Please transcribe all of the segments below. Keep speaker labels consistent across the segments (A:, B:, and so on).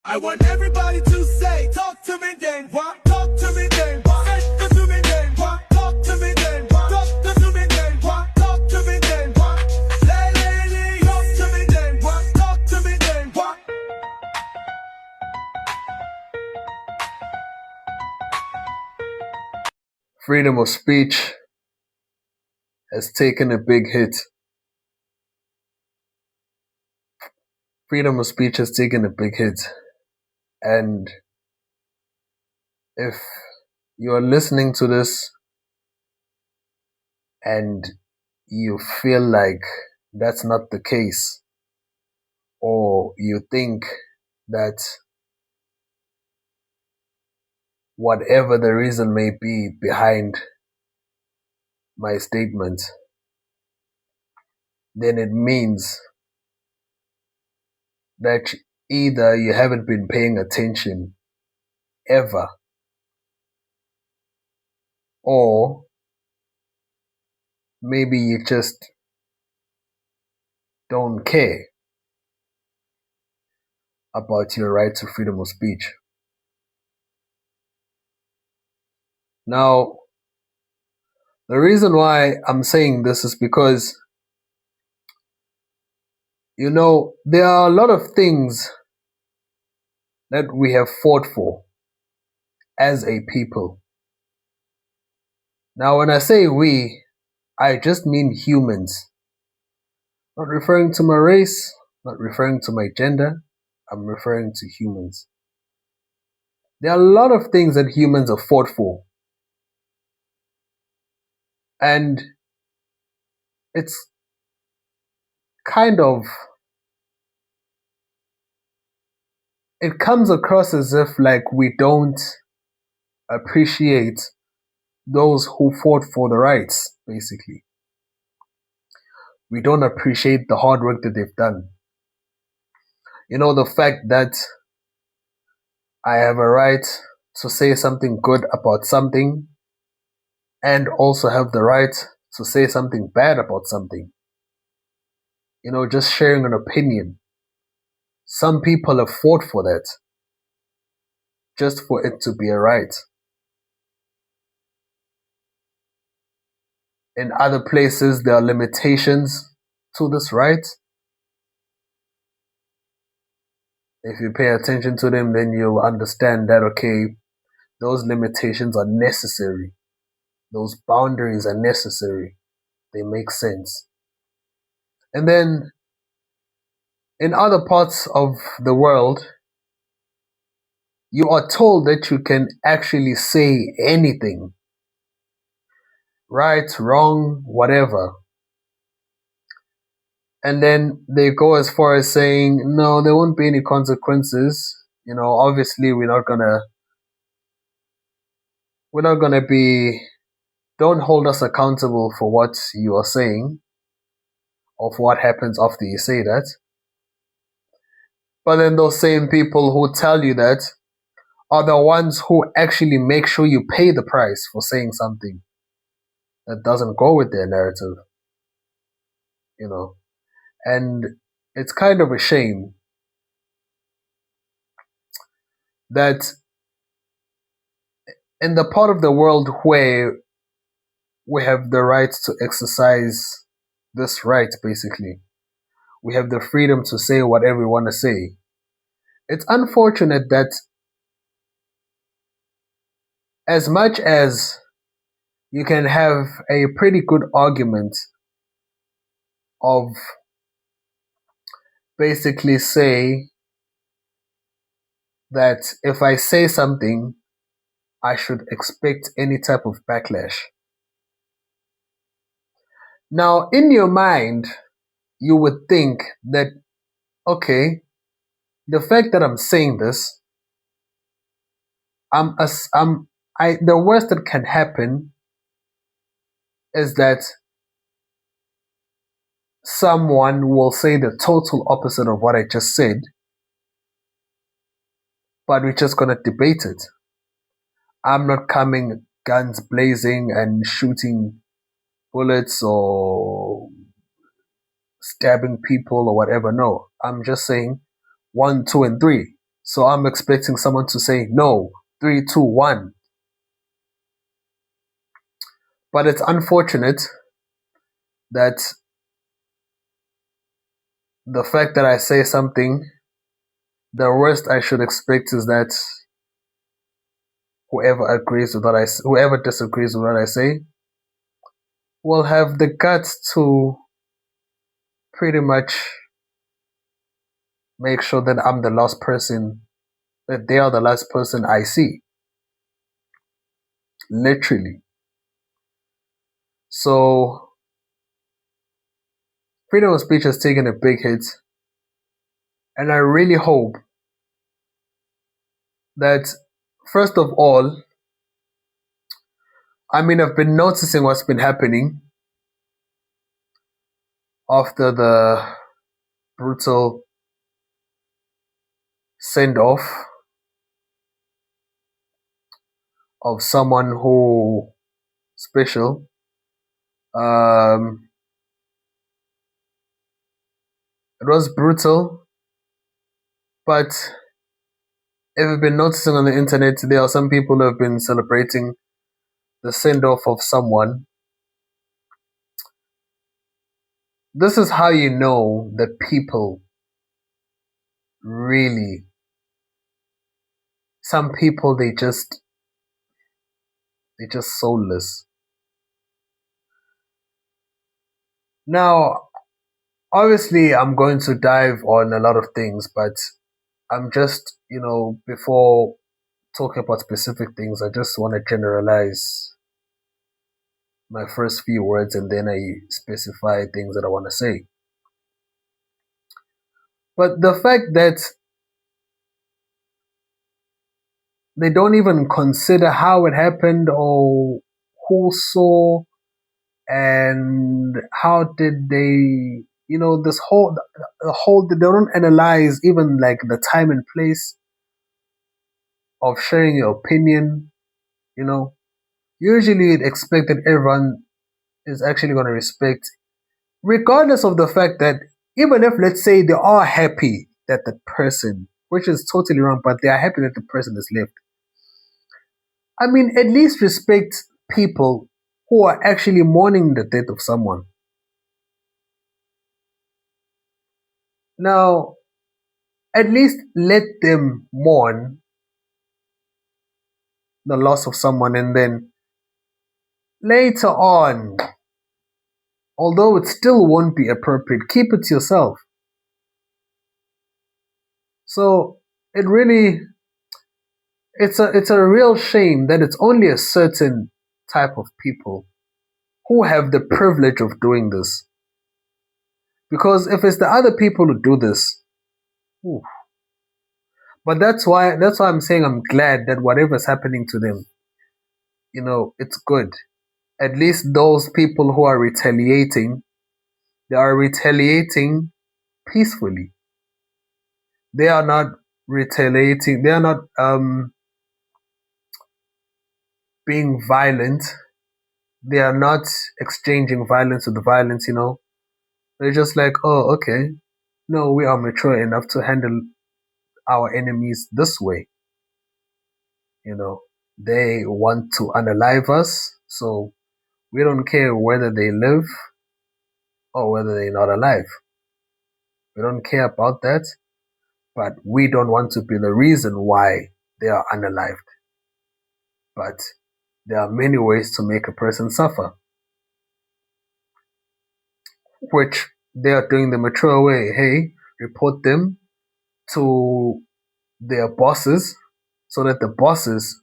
A: I want everybody to say, talk to me then, what? Talk to me then, what? Talk to me then, what? Talk to me then, what? Talk to me then, what? Talk to me then, what? Lady, talk to me then, what? Talk to me then, what?
B: Freedom of speech has taken a big hit. Freedom of speech has taken a big hit. And if you are listening to this and you feel like that's not the case, or you think that whatever the reason may be behind my statement, then it means that either you haven't been paying attention ever, or maybe you just don't care about your right to freedom of speech. Now, the reason why I'm saying this is because, there are a lot of things that we have fought for as a people. Now, when I say we, I just mean humans. Not referring to my race, not referring to my gender, I'm referring to humans. There are a lot of things that humans have fought for. And it's kind of, it comes across as if like we don't appreciate those who fought for the rights, basically. We don't appreciate the hard work that they've done. The fact that I have a right to say something good about something and also have the right to say something bad about something. Just sharing an opinion. Some people have fought for that just for it to be a right. In other places, there are limitations to this right. If you pay attention to them, then you'll understand that, okay, those limitations are necessary. Those boundaries are necessary. They make sense. And then in other parts of the world, you are told that you can actually say anything. Right, wrong, whatever. And then they go as far as saying, no, there won't be any consequences. Obviously we're not gonna be, don't hold us accountable for what you are saying or for what happens after you say that. But then those same people who tell you that are the ones who actually make sure you pay the price for saying something that doesn't go with their narrative. And it's kind of a shame that in the part of the world where we have the right to exercise this right, basically, we have the freedom to say whatever we want to say. It's unfortunate that as much as you can have a pretty good argument of basically say that if I say something, I should expect any type of backlash. Now, in your mind, you would think that, okay, the fact that I'm saying this, the worst that can happen is that someone will say the total opposite of what I just said, but we're just going to debate it. I'm not coming guns blazing and shooting bullets or stabbing people or whatever. No, I'm just saying 1, 2, and 3. So I'm expecting someone to say no, 3, 2, 1. But it's unfortunate that the fact that I say something, the worst I should expect is that whoever disagrees with what I say, will have the guts to pretty much make sure that that they are the last person I see, literally. So freedom of speech has taken a big hit, and I really hope that, first of all, I've been noticing what's been happening after the brutal send off of someone who special. It was brutal, but if you've been noticing on the internet, there are some people who have been celebrating the send off of someone. This is how you know that people really, some people they just soulless. Now, obviously, I'm going to dive on a lot of things, but I'm just, before talking about specific things, I just want to generalize my first few words and then I specify things that I want to say. But the fact that they don't even consider how it happened or who saw and how did they, this whole they don't analyze even like the time and place of sharing your opinion. you know Usually you'd expect that everyone is actually going to respect, regardless of the fact that, even if, let's say, they are happy that the person, which is totally wrong, but they are happy that the person is left. At least respect people who are actually mourning the death of someone. Now, at least let them mourn the loss of someone, and then later on, although it still won't be appropriate, keep it to yourself. So it really, it's a real shame that it's only a certain type of people who have the privilege of doing this. Because if it's the other people who do this, ooh. But that's why I'm saying I'm glad that whatever's happening to them, it's good. At least those people who are retaliating, they are retaliating peacefully. They are not retaliating. They are not being violent. They are not exchanging violence with violence. They're just like, oh, okay. No, we are mature enough to handle our enemies this way. They want to unalive us, so we don't care whether they live or whether they're not alive. We don't care about that, but we don't want to be the reason why they are unalived. But there are many ways to make a person suffer, which they are doing the mature way. Hey, report them to their bosses so that the bosses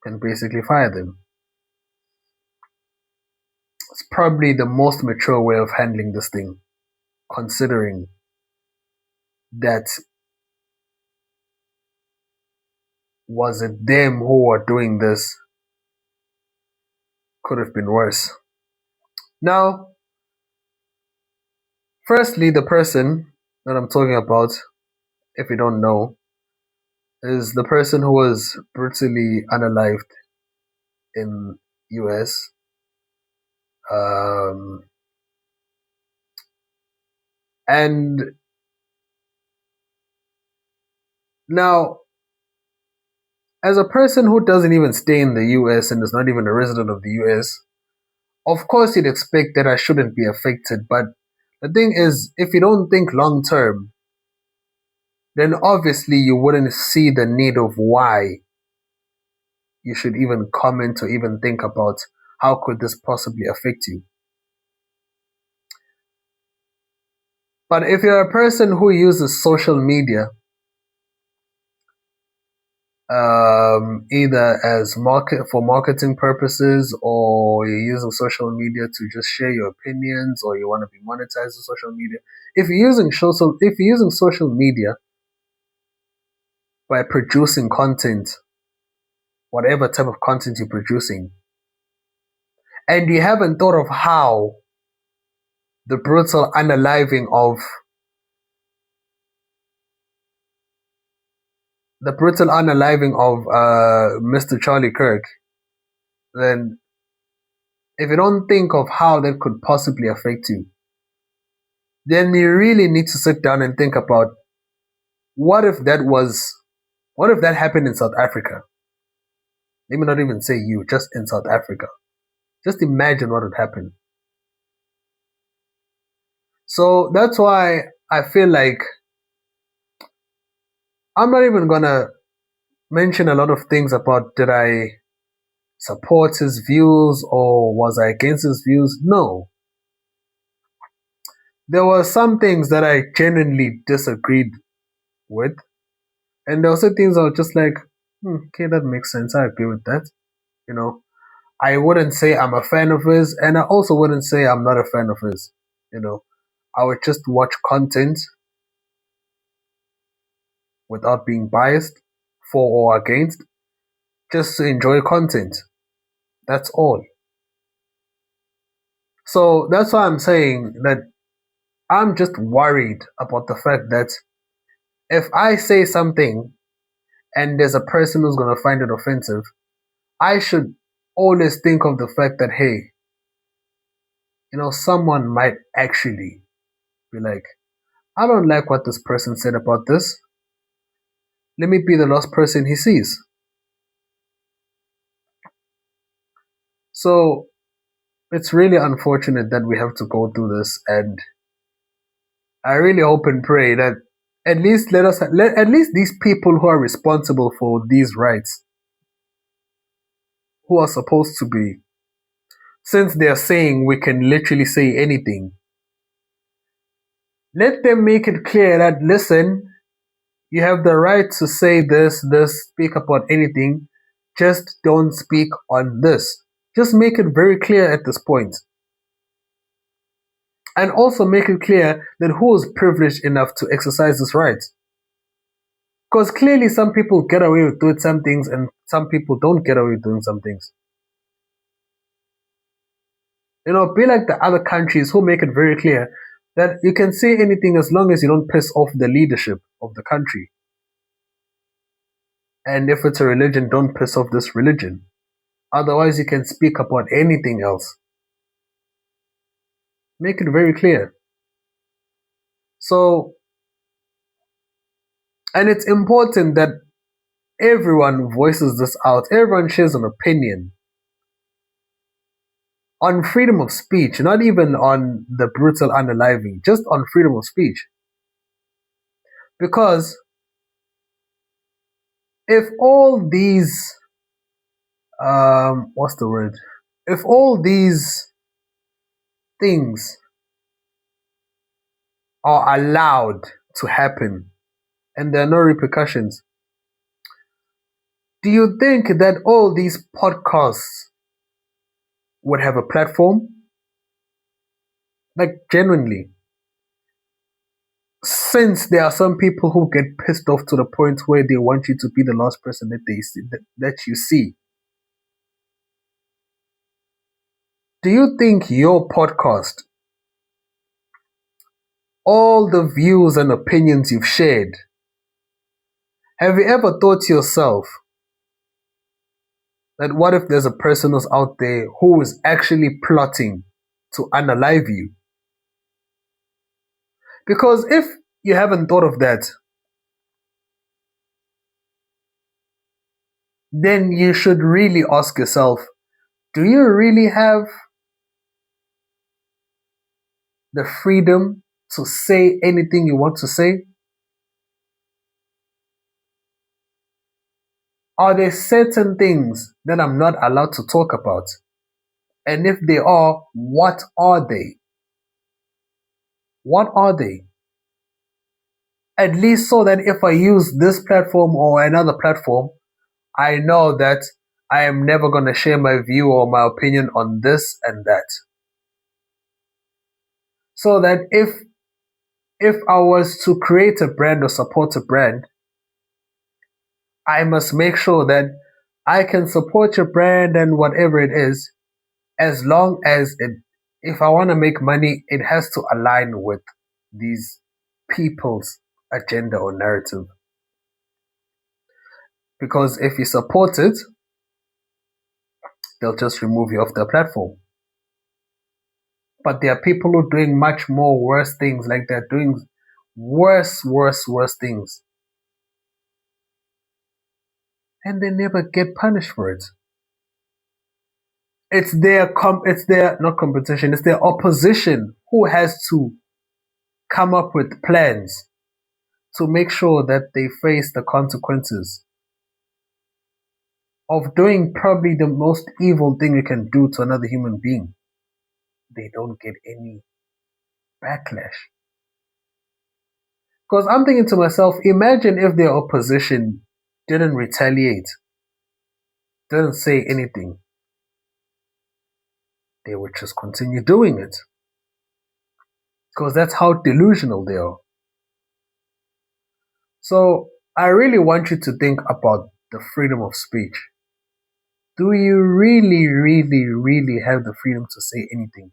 B: can basically fire them. It's probably the most mature way of handling this thing, considering that, was it them who were doing this, could have been worse. Now, firstly, the person that I'm talking about, if you don't know, is the person who was brutally unalived in US. And Now, as a person who doesn't even stay in the US and is not even a resident of the US, of course you'd expect that I shouldn't be affected. But the thing is, if you don't think long term, then obviously you wouldn't see the need of why you should even comment or even think about how could this possibly affect you. But if you're a person who uses social media, either as marketing purposes, or you're using social media to just share your opinions, or you want to be monetized on social media, if you're using social media by producing content, whatever type of content you're producing, and you haven't thought of how the brutal unaliving of Mr. Charlie Kirk, then if you don't think of how that could possibly affect you, then you really need to sit down and think about what if that happened in South Africa? Let me not even say you, just in South Africa. Just imagine what would happen. So that's why I feel like I'm not even gonna mention a lot of things about did I support his views or was I against his views. No. There were some things that I genuinely disagreed with, and there were some things I was just like, okay, that makes sense. I agree with that. You know, I wouldn't say I'm a fan of his, and I also wouldn't say I'm not a fan of his. You know, I would just watch content without being biased for or against, just to enjoy content. That's all. So that's why I'm saying that I'm just worried about the fact that if I say something and there's a person who's going to find it offensive, I should always think of the fact that, hey, someone might actually be like, I don't like what this person said about this. Let me be the last person he sees. So it's really unfortunate that we have to go through this, and I really hope and pray that at least at least these people who are responsible for these rights, who are supposed to be, since they are saying we can literally say anything, let them make it clear that, listen, you have the right to say this, speak about anything, just don't speak on this. Just make it very clear at this point. And also make it clear that who is privileged enough to exercise this right. Because clearly some people get away with doing some things and some people don't get away with doing some things. Be like the other countries who make it very clear that you can say anything as long as you don't piss off the leadership of the country. And if it's a religion, don't piss off this religion. Otherwise, you can speak about anything else. Make it very clear. So, and it's important that everyone voices this out. Everyone shares an opinion on freedom of speech, not even on the brutal unaliving, just on freedom of speech. Because if all these, what's the word? If all these things are allowed to happen and there are no repercussions, do you think that all these podcasts would have a platform? Like, genuinely. Since there are some people who get pissed off to the point where they want you to be the last person that they see, that you see. Do you think your podcast, all the views and opinions you've shared, have you ever thought to yourself that what if there's a person who's out there who is actually plotting to unalive you? Because if you haven't thought of that, then you should really ask yourself, do you really have the freedom to say anything you want to say? Are there certain things that I'm not allowed to talk about? And if they are, what are they? What are they? At least so that if I use this platform or another platform, I know that I am never going to share my view or my opinion on this and that. So that if I was to create a brand or support a brand, I must make sure that I can support your brand and whatever it is, as long as if I want to make money, it has to align with these people's agenda or narrative. Because if you support it, they'll just remove you off the platform. But there are people who are doing much more worse things, like they're doing worse things. And they never get punished for it. It's their not competition, it's their opposition who has to come up with plans to make sure that they face the consequences of doing probably the most evil thing you can do to another human being. They don't get any backlash. Because I'm thinking to myself, imagine if their opposition didn't retaliate, didn't say anything. They would just continue doing it. Because that's how delusional they are. So I really want you to think about the freedom of speech. Do you really have the freedom to say anything?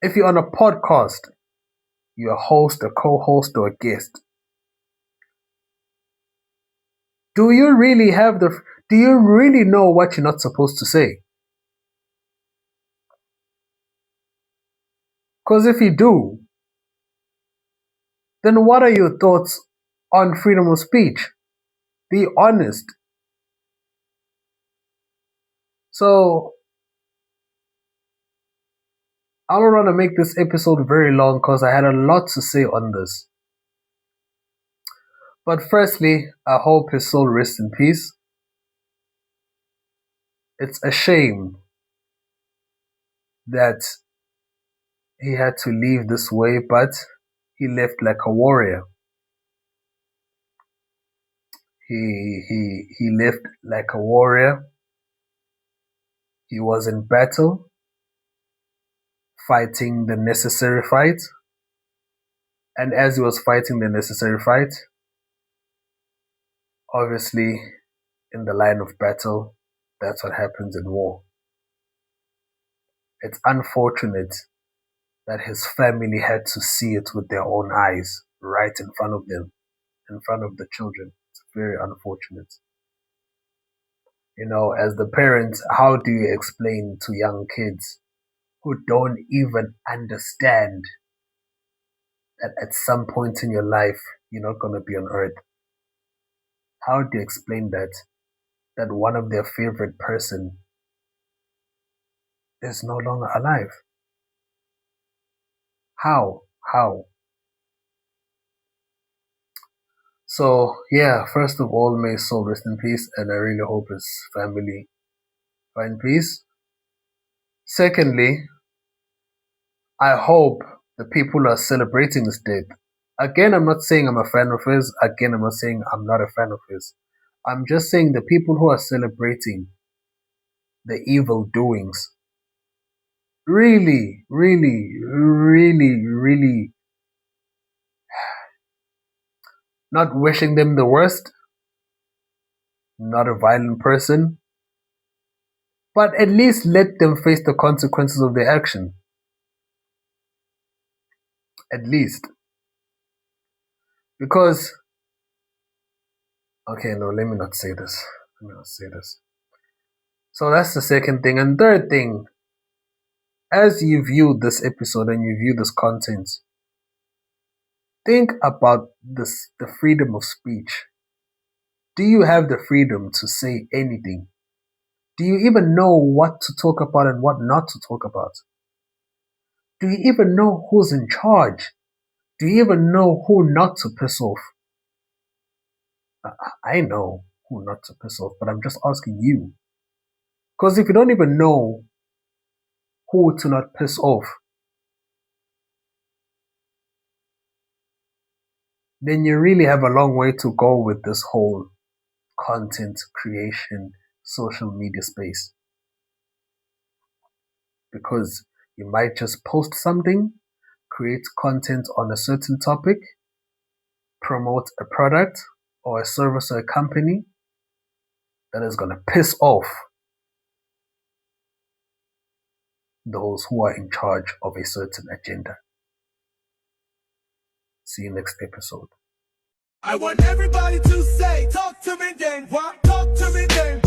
B: If you're on a podcast, you're a host, a co-host, or a guest, do you really know what you're not supposed to say? Because if you do, then what are your thoughts on freedom of speech? Be honest. So I don't want to make this episode very long because I had a lot to say on this. But firstly, I hope his soul rests in peace. It's a shame that he had to leave this way, but he left like a warrior. He left like a warrior. He was in battle, fighting the necessary fight. And as he was fighting the necessary fight, obviously, in the line of battle, that's what happens in war. It's unfortunate that his family had to see it with their own eyes, right in front of them, in front of the children. It's very unfortunate. You know, as the parents, how do you explain to young kids who don't even understand that at some point in your life, you're not going to be on earth? How do you explain that one of their favorite person is no longer alive? How? How? So, yeah, first of all, may his soul rest in peace, and I really hope his family find peace. Secondly, I hope the people are celebrating his death. Again, I'm not saying I'm a fan of his. Again, I'm not saying I'm not a fan of his. I'm just saying the people who are celebrating the evil doings really not wishing them the worst, not a violent person, but at least let them face the consequences of their action. At least. Because, okay, no, let me not say this. Let me not say this. So that's the second thing. And third thing, as you view this episode and you view this content, think about the freedom of speech. Do you have the freedom to say anything? Do you even know what to talk about and what not to talk about? Do you even know who's in charge? Do you even know who not to piss off? I know who not to piss off, but I'm just asking you. Because if you don't even know who to not piss off, then you really have a long way to go with this whole content creation, social media space. Because you might just post something, create content on a certain topic, promote a product or a service or a company that is going to piss off those who are in charge of a certain agenda. See you next episode.
A: I want everybody to say, talk to me, Ntenjwa. Talk to me, Ntenjwa.